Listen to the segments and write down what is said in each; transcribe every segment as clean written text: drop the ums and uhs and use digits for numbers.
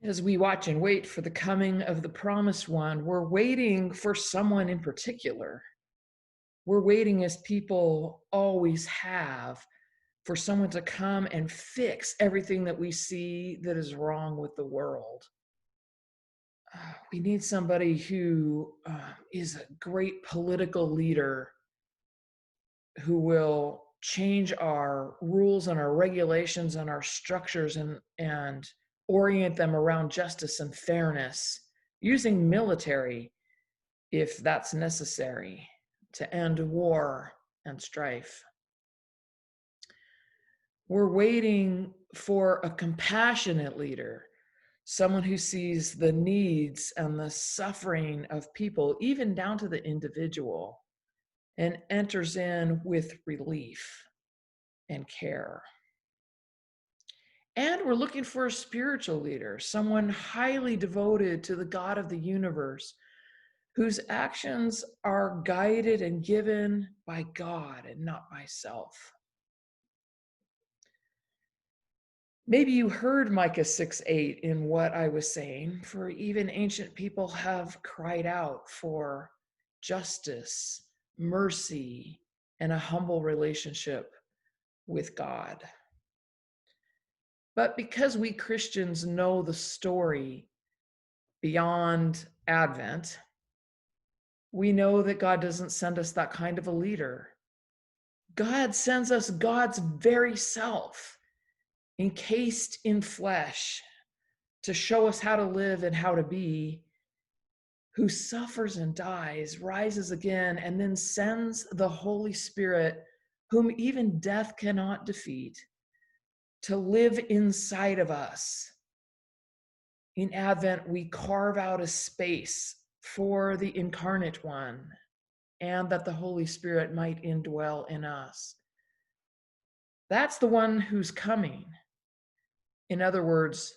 As we watch and wait for the coming of the promised one, we're waiting for someone in particular. We're waiting, as people always have, for someone to come and fix everything that we see that is wrong with the world. We need somebody who is a great political leader who will change our rules and our regulations and our structures and orient them around justice and fairness, using military if that's necessary to end war and strife. We're waiting for a compassionate leader, someone who sees the needs and the suffering of people, even down to the individual, and enters in with relief and care. And we're looking for a spiritual leader, someone highly devoted to the God of the universe, whose actions are guided and given by God and not by self. Maybe you heard Micah 6:8 in what I was saying, for even ancient people have cried out for justice, mercy, and a humble relationship with God. But because we Christians know the story beyond Advent, we know that God doesn't send us that kind of a leader. God sends us God's very self, encased in flesh, to show us how to live and how to be, who suffers and dies, rises again, and then sends the Holy Spirit, whom even death cannot defeat, to live inside of us. In Advent, we carve out a space for the incarnate one, and that the Holy Spirit might indwell in us. That's the one who's coming. In other words,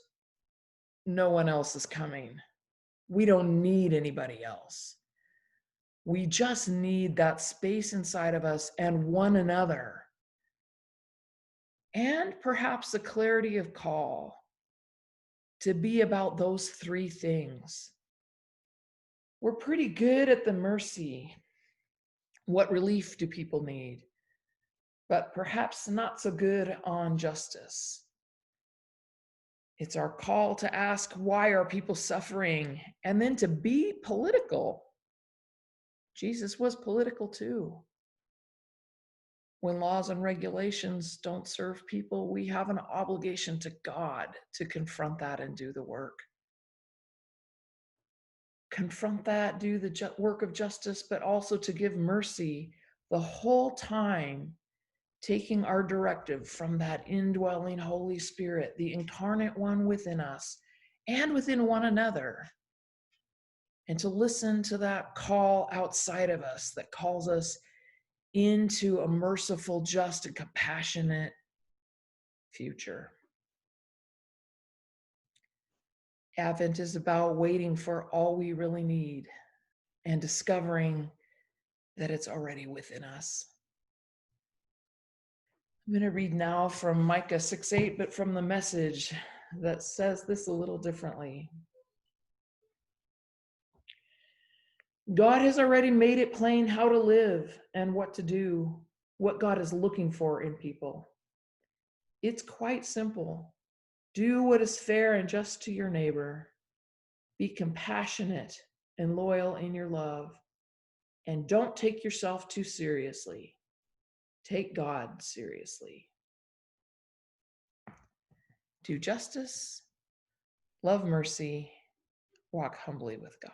no one else is coming. We don't need anybody else. We just need that space inside of us and one another. And perhaps the clarity of call to be about those three things. We're pretty good at the mercy. What relief do people need? But perhaps not so good on justice. It's our call to ask, why are people suffering? And then to be political. Jesus was political too. When laws and regulations don't serve people, we have an obligation to God to confront that and do the work. Confront that, do the work of justice, but also to give mercy the whole time, taking our directive from that indwelling Holy Spirit, the incarnate one within us and within one another. And to listen to that call outside of us that calls us into a merciful, just, and compassionate future. Advent is about waiting for all we really need and discovering that it's already within us. I'm going to read now from Micah 6:8, but from the Message that says this a little differently. God has already made it plain how to live and what to do, what God is looking for in people. It's quite simple. Do what is fair and just to your neighbor. Be compassionate and loyal in your love. And don't take yourself too seriously. Take God seriously. Do justice, love mercy, walk humbly with God.